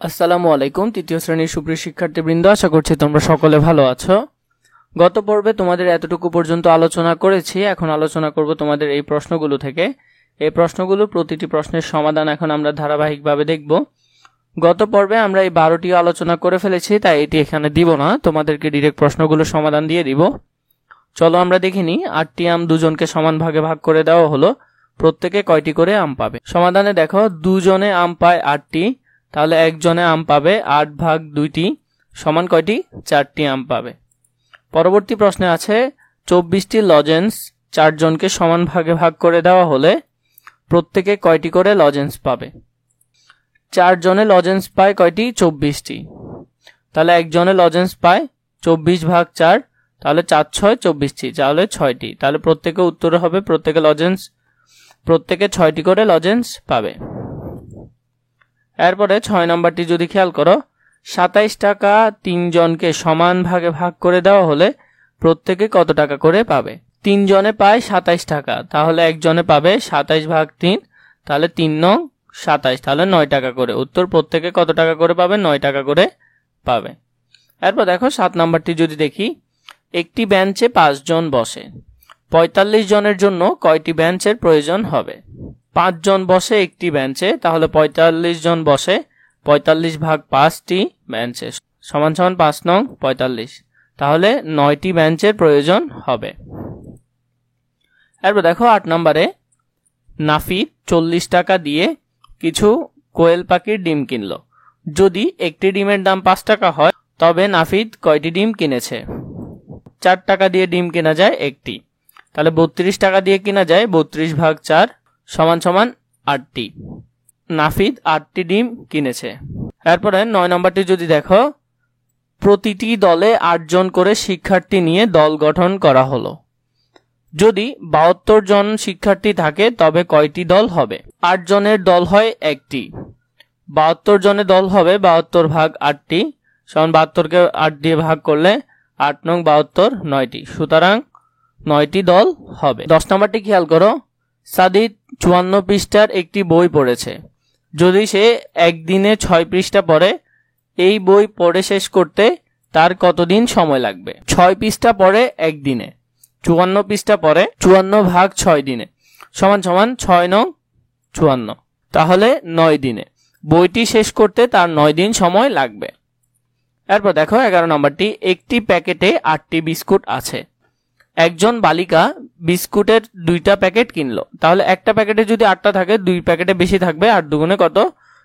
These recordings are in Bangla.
আসসালামু আলাইকুম। তৃতীয় শ্রেণীর সুপ্রিয় শিক্ষার্থীবৃন্দ, আশা করছি তোমরা সকলে ভালো আছো। গত পর্বে তোমাদের এতটুকু পর্যন্ত আলোচনা করেছি। এখন আলোচনা করব তোমাদের এই প্রশ্নগুলো থেকে। এই প্রশ্নগুলো প্রতিটি প্রশ্নের সমাধান এখন আমরা ধারাবাহিকভাবে দেখব। গত পর্বে আমরা এই 12টি আলোচনা করে ফেলেছি, তাই এটি এখানে দিব না, তোমাদেরকে ডিরেক্ট প্রশ্নগুলো সমাধান দিয়ে দিব। চলো আমরা দেখে নিই। 8টি আম দুজনকে সমান ভাগে ভাগ করে দেওয়া হলো, প্রত্যেকে কয়টি করে আম পাবে। সমাধানে দেখো, দুজনে আম পায় 8টি, তাহলে একজনে আম পাবে 8 ভাগ 2টি সমান কয়টি? 4টি আম পাবে। পরবর্তী প্রশ্নে আছে 24টি লজেন্স 4 জনকে সমান ভাগে ভাগ করে দেওয়া হলে প্রত্যেকে কয়টি করে লজেন্স পাবে। 4 জনে লজেন্স পায় কয়টি? 24টি। তাহলে একজনে লজেন্স পায় 24 ভাগ 4, তাহলে 4 6 24টি, তাহলে 6টি। তাহলে প্রত্যেকে উত্তরে হবে প্রত্যেকে 6টি করে লজেন্স পাবে। এরপরে 6 নম্বরটি যদি খেয়াল করো, 27 টাকা 3 জনকে সমান ভাগে ভাগ করে দেওয়া হলে প্রত্যেকে কত টাকা করে পাবে। 3 জনে পায় 27 টাকা, তাহলে একজনে পাবে 27 ভাগ 3, তাহলে 3 নং 27, তাহলে 9 টাকা করে। উত্তর প্রত্যেকে কত টাকা করে পাবে? 9 টাকা করে পাবে। এরপর দেখো 7 নম্বরটি যদি দেখি, একটি বেঞ্চে 5 জন বসে, 45 জনের জন্য কয়টি বেঞ্চের প্রয়োজন হবে। 5 জন বসে একটি বেঞ্চে, তাহলে 45 জন বসে 45 ভাগ 5টি বেঞ্চে সমান সমান 5 নং 45, তাহলে 9টি বেঞ্চের প্রয়োজন হবে। এরপর দেখো 8 নম্বরে, নাফিদ 40 টাকা দিয়ে কিছু কোয়েল পাখির ডিম কিনলো। যদি একটি ডিমের দাম 5 টাকা হয়, তবে নাফিদ কয়টি ডিম কিনেছে। 4 টাকা দিয়ে ডিম কেনা যায় একটি, তাহলে 32 টাকা দিয়ে কিনা যায় 32 ভাগ 4 সমান সমান 8টি। নাফিদ 8টি ডিম কিনেছে। এরপরে 9 নম্বরটি যদি দেখো, প্রতিটি দলে 8 জন করে শিক্ষার্থী নিয়ে দল গঠন করা হলো। যদি 72 জন শিক্ষার্থী থাকে, তবে কয়টি দল হবে। 8 জনের দল হয় একটি, 72 জনের দল হবে 72 ভাগ 8টি সমান 72কে 8 দিয়ে ভাগ করলে 8 নং 72 9টি, সুতরাং 9টি দল হবে। 10 নম্বরটি খেয়াল করো, সাদিদ 54 পৃষ্ঠার একটি বই পড়েছে। যদি সে একদিনে 6 পৃষ্ঠা পড়ে, এই বই পড়ে শেষ করতে তার কতদিন সময় লাগবে। 6 পৃষ্ঠা পড়ে একদিনে, 54 পৃষ্ঠা পড়ে 54 ভাগ 6 দিনে সমান সমান 6 নং 54, তাহলে 9 দিনে। বইটি শেষ করতে তার 9 দিন সময় লাগবে। এরপর দেখো 11 নম্বরটি, একটি প্যাকেটে 8টি বিস্কুট আছে। একজন বালিকা বিস্কুটের 2টা প্যাকেট কিনলো, তাহলে একটা প্যাকেটে যদি 8টা থাকে, 2 প্যাকেটে বেশি থাকবে, 8 দুগুণে কত?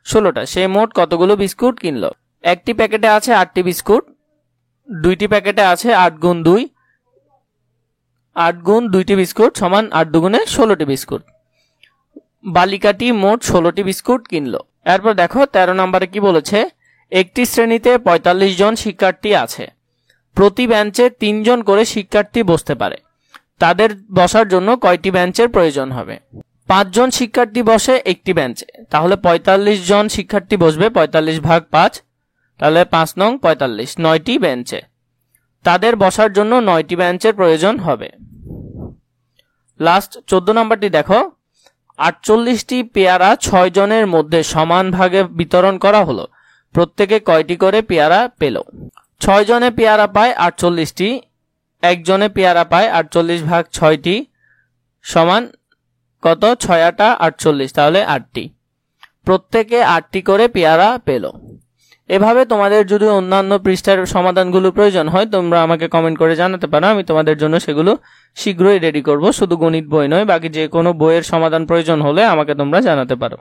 16টা। সে মোট কতগুলো বিস্কুট কিনলো। একটি প্যাকেটে আছে 8টি বিস্কুট, 2টি প্যাকেটে আছে 8 গুণ 2, 8 গুণ 2টি বিস্কুট সমান 8 দুগুণে 16টি বিস্কুট। বালিকাটি মোট 16টি বিস্কুট কিনলো। এরপর দেখো 13 নম্বরে কি বলেছে, একটি শ্রেণীতে 45 জন শিক্ষার্থী আছে। প্রতি বেঞ্চে 3 জন করে শিক্ষার্থী বসতে পারে। তাদের বসার জন্য কয়টি বেঞ্চের প্রয়োজন হবে। 5 জন শিক্ষার্থী বসে একটি বেঞ্চে, তাহলে 45 জন শিক্ষার্থী বসবে 45 ভাগ 5, তাহলে 5 নং 45, 9টি বেঞ্চে। তাদের বসার জন্য 9টি বেঞ্চের প্রয়োজন হবে। লাস্ট 14 নম্বরটি দেখো, 48টি পেয়ারা 6 জনের মধ্যে সমান ভাগে বিতরণ করা হলো। প্রত্যেকে কয়টি করে পেয়ারা পেল। 6 জনে পেয়ারা পায় 48টি, একজনে পেয়ারা পায় 48 ভাগ 6টি সমান কত? 6 8 48, তাহলে 8টি। প্রত্যেকে 8টি করে পেয়ারা পেল। এভাবে তোমাদের যদি অন্যান্য পৃষ্ঠার সমাধানগুলো প্রয়োজন হয়, তোমরা আমাকে কমেন্ট করে জানাতে পারো, আমি তোমাদের জন্য সেগুলো শীঘ্রই রেডি করব। শুধু গণিত বই নয়, বাকি যে কোনো বইয়ের সমাধান প্রয়োজন হলে আমাকে তোমরা জানাতে পারো।